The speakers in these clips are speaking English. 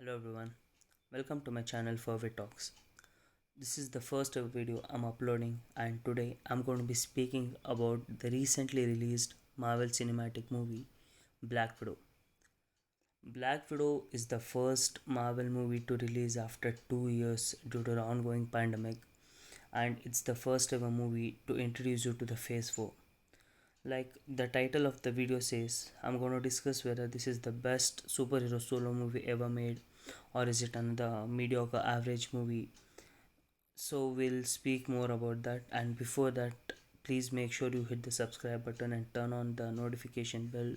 Hello everyone, welcome to my channel Fervid Talks. This is the first ever video I'm uploading, and today I'm going to be speaking about the recently released Marvel Cinematic movie Black Widow. Black Widow is the first Marvel movie to release after 2 years due to the ongoing pandemic, and it's the first ever movie to introduce you to the Phase 4. Like the title of the video says, I'm going to discuss whether this is the best superhero solo movie ever made or is it another mediocre average movie. So we'll speak more about that, and before that, please make sure you hit the subscribe button and turn on the notification bell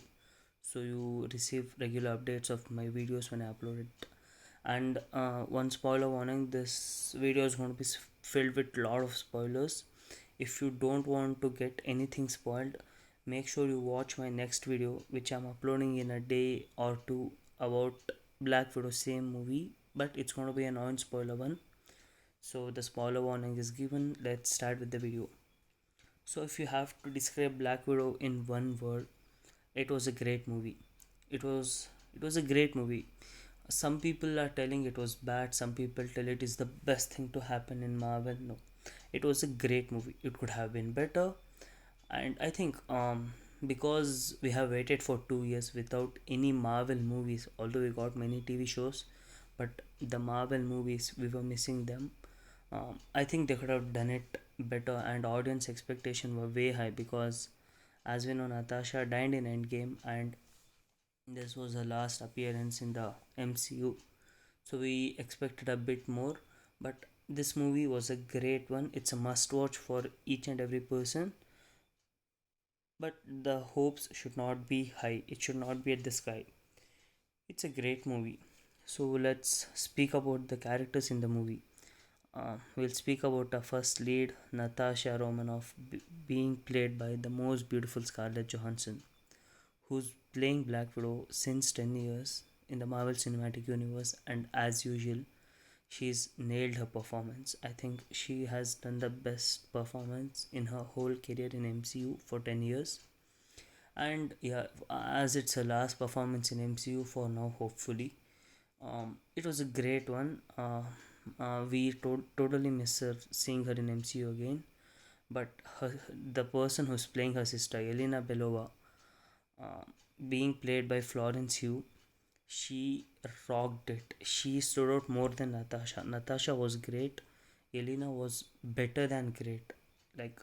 so you receive regular updates of my videos when I upload it. And one spoiler warning, this video is going to be filled with a lot of spoilers. If you don't want to get anything spoiled, make sure you watch my next video which I'm uploading in a day or two about Black Widow, same movie, but it's going to be a non-spoiler one. So the spoiler warning is given. Let's start with the video. So if you have to describe Black Widow in one word, it was a great movie. It was a great movie. Some people are telling it was bad, some people tell it is the best thing to happen in Marvel. No, it was a great movie. It could have been better, and I think because we have waited for 2 years without any Marvel movies, although we got many TV shows, but the Marvel movies we were missing them. I think they could have done it better, and audience expectation were way high because, as we know, Natasha died in Endgame, and this was her last appearance in the MCU. So we expected a bit more, but this movie was a great one. It's a must watch for each and every person, but the hopes should not be high, it should not be at the sky. It's a great movie. So let's speak about the characters in the movie. We'll speak about the first lead, Natasha Romanoff, being played by the most beautiful Scarlett Johansson, who's playing Black Widow since 10 years in the Marvel Cinematic Universe, and as usual, she's nailed her performance. I think she has done the best performance in her whole career in MCU for 10 years. And yeah, as it's her last performance in MCU for now, hopefully, it was a great one. We totally miss her seeing her in MCU again. But the person who's playing her sister, Elena Belova, uh, being played by Florence Hugh, she rocked it. She stood out more than Natasha. Natasha was great. Elena was better than great. Like,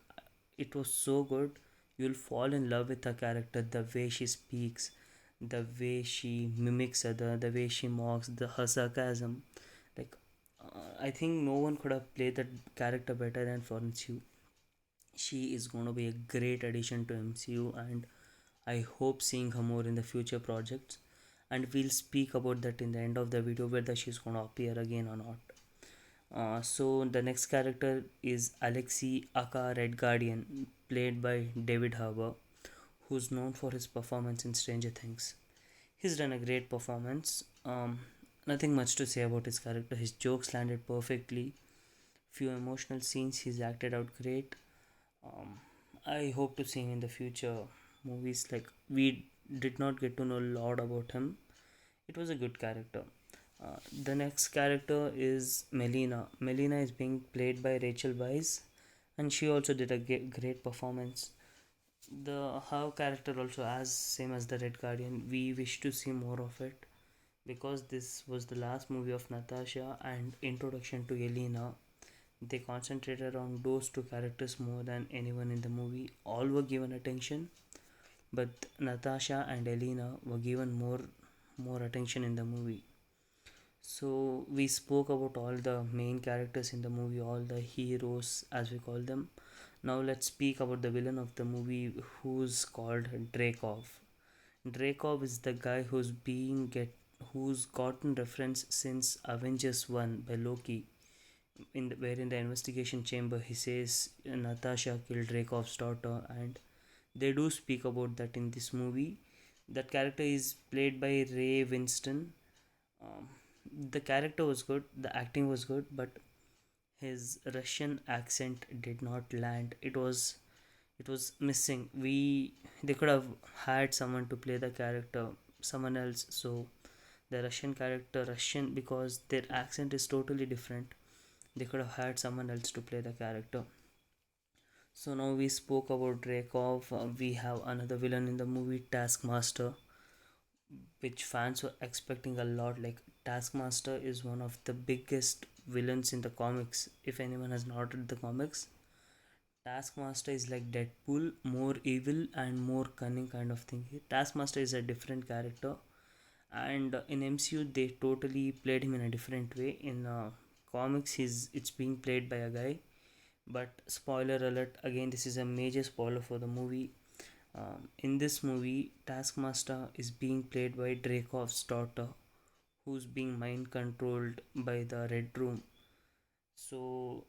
it was so good. You'll fall in love with her character, the way she speaks, the way she mimics other, the way she mocks, her sarcasm. Like, I think no one could have played that character better than Florence Hugh. She is going to be a great addition to MCU, and I hope seeing her more in the future projects. And we'll speak about that in the end of the video whether she's going to appear again or not. So the next character is Alexei Aka Red Guardian, played by David Harbour, who's known for his performance in Stranger Things. He's done a great performance. Nothing much to say about his character. His jokes landed perfectly. Few emotional scenes he's acted out great. Um, I hope to see him in the future movies. Like, we did not get to know a lot about him. It was a good character. The next character is Melina. Melina is being played by Rachel Weisz, and she also did a great performance. The her character also, as same as the Red Guardian, we wish to see more of it because this was the last movie of Natasha and introduction to Elena. They concentrated on those two characters more than anyone in the movie. All were given attention, but Natasha and Elena were given more attention in the movie. So we spoke about all the main characters in the movie, all the heroes as we call them. Now let's speak about the villain of the movie, who's called Dreykov. Dreykov is the guy who's gotten reference since Avengers 1 by Loki. Where in the investigation chamber he says Natasha killed Dreykov's daughter, and they do speak about that in this movie. That character is played by Ray Winston. um, the character was good, the acting was good, but his Russian accent did not land. It was missing. They could have had someone to play the character, someone else. So the Russian character Russian because their accent is totally different. They could have had someone else to play the character. So now we spoke about Dreykov. We have another villain in the movie, Taskmaster, which fans were expecting a lot. Like, Taskmaster is one of the biggest villains in the comics. If anyone has not read the comics, Taskmaster is like Deadpool, more evil and more cunning kind of thing. Taskmaster is a different character, and in MCU they totally played him in a different way. In comics, he's it's being played by a guy. But spoiler alert! Again, this is a major spoiler for the movie. In this movie, Taskmaster is being played by Dreykov's daughter, who's being mind controlled by the Red Room. So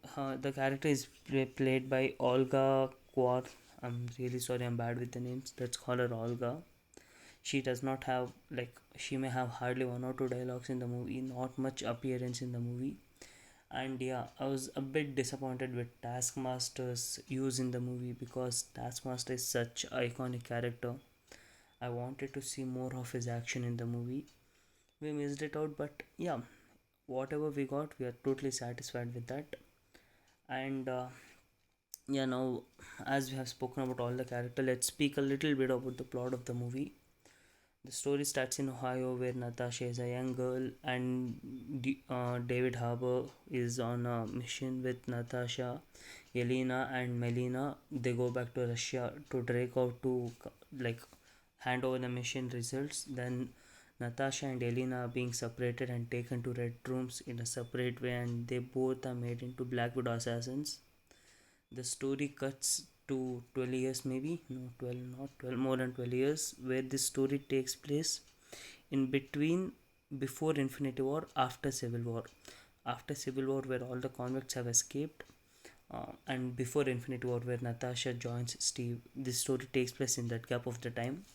the character is played by Olga Quar. I'm really sorry, I'm bad with the names. Let's call her Olga. She does not have, like, she may have hardly one or two dialogues in the movie, not much appearance in the movie. And yeah, I was a bit disappointed with Taskmaster's use in the movie because Taskmaster is such iconic character. I wanted to see more of his action in the movie. We missed it out, but yeah, whatever we got, we are totally satisfied with that. And yeah, now as we have spoken about all the character, let's speak a little bit about the plot of the movie. The story starts in Ohio, where Natasha is a young girl, and David Harbour is on a mission with Natasha, Yelena, and Melina. They go back to Russia to drag out to, like, hand over the mission results. Then Natasha and Yelena are being separated and taken to red rooms in a separate way, and they both are made into Black Widow assassins. The story cuts to 12 years, maybe no, 12, not 12, more than 12 years, where this story takes place in between, before Infinity War, after Civil War. After Civil War, where all the convicts have escaped, and before Infinity War, where Natasha joins Steve. This story takes place in that gap of the time.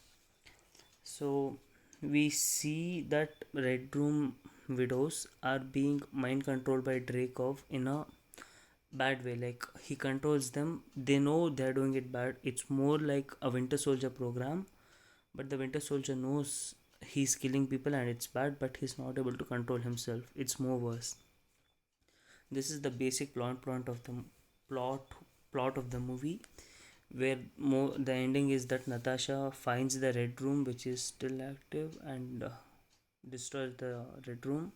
So we see that Red Room widows are being mind controlled by Dreykov in a bad way. Like, he controls them, they know they're doing it bad. It's more like a Winter Soldier program, but the Winter Soldier knows he's killing people and it's bad, but he's not able to control himself. It's more worse. This is the basic plot of the plot plot of the movie, where more the ending is that Natasha finds the red room which is still active and destroys the red room.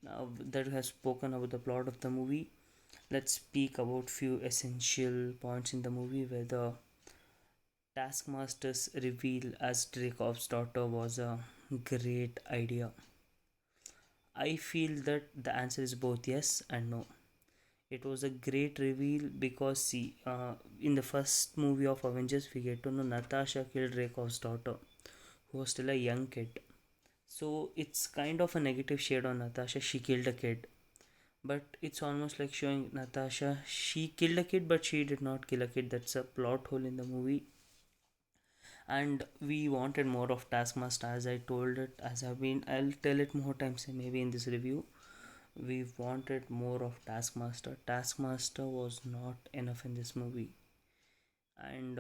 Now that we have spoken about the plot of the movie, let's speak about few essential points in the movie, where the Taskmaster's reveal as Dreykov's daughter was a great idea. I feel that the answer is both yes and no. It was a great reveal because, see, in the first movie of Avengers, we get to know Natasha killed Dreykov's daughter, who was still a young kid. So it's kind of a negative shade on Natasha. She killed a kid, but it's almost like showing Natasha she killed a kid, but she did not kill a kid. That's a plot hole in the movie, and we wanted more of Taskmaster. As I told it, as I'll tell it more times maybe in this review. We wanted more of Taskmaster. Taskmaster was not enough in this movie, and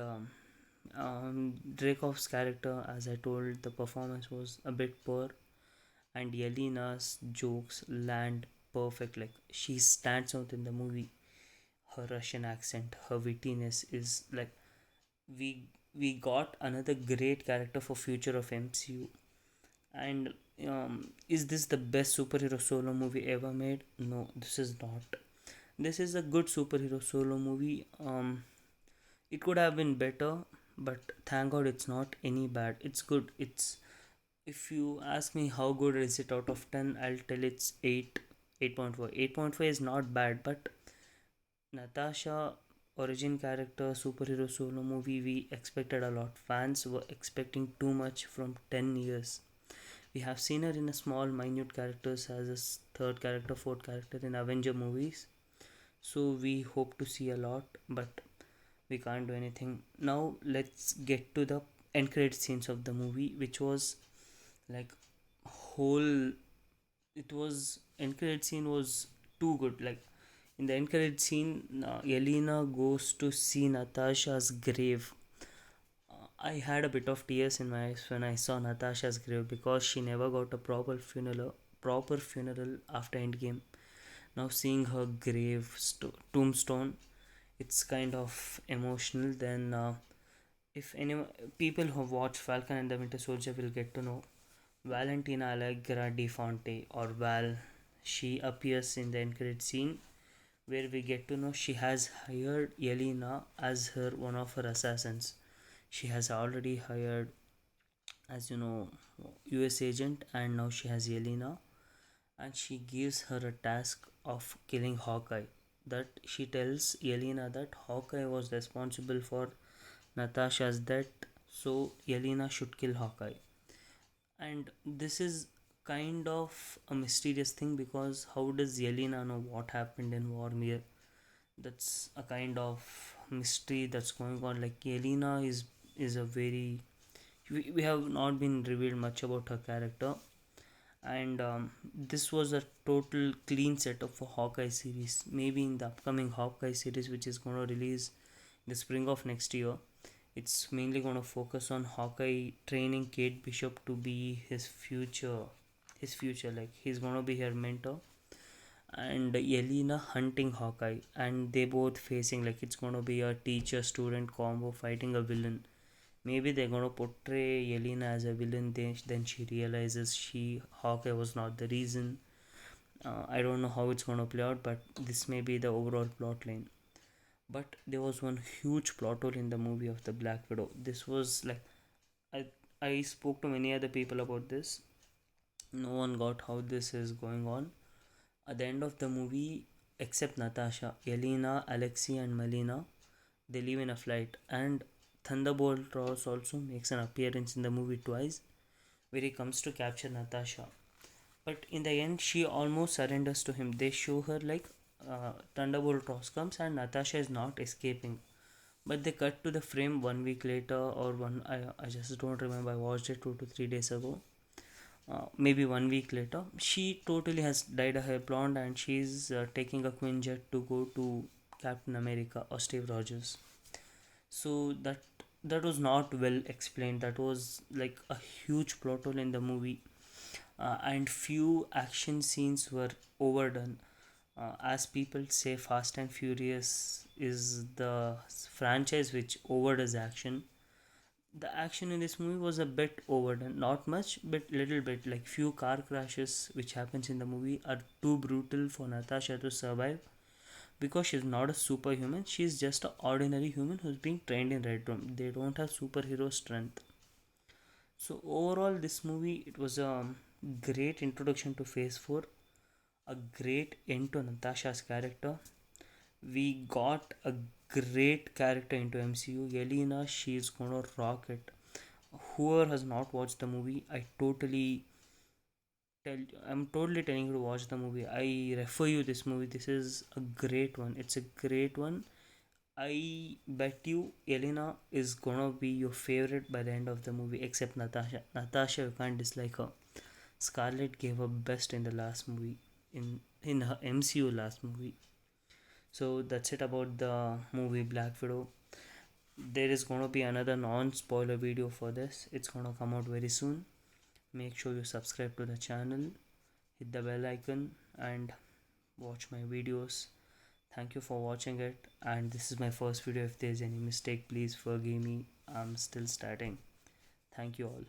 Dreykov's character, as I told, the performance was a bit poor, and Yelena's jokes land perfect. Like, she stands out in the movie. Her Russian accent, her wittiness is like, we we got another great character for future of MCU. And is this the best superhero solo movie ever made? No, this is not. This is a good superhero solo movie. It could have been better, but thank God it's not any bad. It's good. It's, if you ask me how good is it out of 10, I'll tell it's 8, 8.4. 8.5 is not bad, but Natasha origin character superhero solo movie, we expected a lot. Fans were expecting too much from 10 years. We have seen her in a small minute characters as a third character, fourth character in Avenger movies. So we hope to see a lot, but we can't do anything. Now let's get to the end credit scenes of the movie, which was like whole. It was end credit scene was too good. Like, in the end credit scene, Yelena goes to see Natasha's grave. I had a bit of tears in my eyes when I saw Natasha's grave because she never got a proper funeral after Endgame. Now seeing her tombstone, it's kind of emotional. Then, if any people who watch Falcon and the Winter Soldier will get to know Valentina Allegra Di Fonte, or Val. She appears in the end credit scene where we get to know she has hired Yelena as her one of her assassins. She has already hired, as you know, US agent, and now she has Yelena, and she gives her a task of killing Hawkeye. That she tells Yelena that Hawkeye was responsible for Natasha's death, so Yelena should kill Hawkeye. And this is kind of a mysterious thing because how does Yelena know what happened in Vormir? That's a kind of mystery that's going on. Like Yelena is a very, we have not been revealed much about her character, and this was a total clean setup for Hawkeye series. Maybe in the upcoming Hawkeye series, which is going to release in the spring of next year, it's mainly going to focus on Hawkeye training Kate Bishop to be his future, like he's going to be her mentor, and Yelena hunting Hawkeye, and they both facing, like it's going to be a teacher student combo fighting a villain. Maybe they're going to portray Yelena as a villain, then she realizes Hawkeye was not the reason. I don't know how it's going to play out, but this may be the overall plot line. But there was one huge plot hole in the movie of the Black Widow. This was like, I I spoke to many other people about this. No one got how this is going on. At the end of the movie, except Natasha, Yelena, Alexei, and Melina, they leave in a flight. And Thunderbolt Ross also makes an appearance in the movie twice, where he comes to capture Natasha. But in the end, she almost surrenders to him. They show her like Thunderbolt Ross comes and Natasha is not escaping. But they cut to the frame 1 week later, or I just don't remember. I watched it 2 to 3 days ago. Maybe 1 week later, she totally has dyed her hair blonde and she's taking a Quinjet to go to Captain America or Steve Rogers. So that was not well explained. That was like a huge plot hole in the movie, and few action scenes were overdone. As people say, Fast and Furious is the franchise which overdoes action. The action in this movie was a bit overdone, not much, but little bit. Like few car crashes which happens in the movie are too brutal for Natasha to survive because she's not a superhuman. She's just an ordinary human who's being trained in Red Room. They don't have superhero strength. So overall, this movie, it was a great introduction to Phase 4, a great end to Natasha's character. We got a great character into MCU. Yelena, she's gonna rock it. Whoever has not watched the movie, I'm totally telling you to watch the movie. I refer you this movie. This is a great one. It's a great one. I bet you Yelena is gonna be your favorite by the end of the movie, except Natasha. Natasha, you can't dislike her. Scarlett gave her best in the last movie, in her MCU last movie. So that's it about the movie Black Widow. There is gonna be another non-spoiler video for this. It's gonna come out very soon. Make sure you subscribe to the channel, hit the bell icon, and watch my videos. Thank you for watching it, and this is my first video. If there's any mistake, please forgive me. I'm still starting. Thank you all.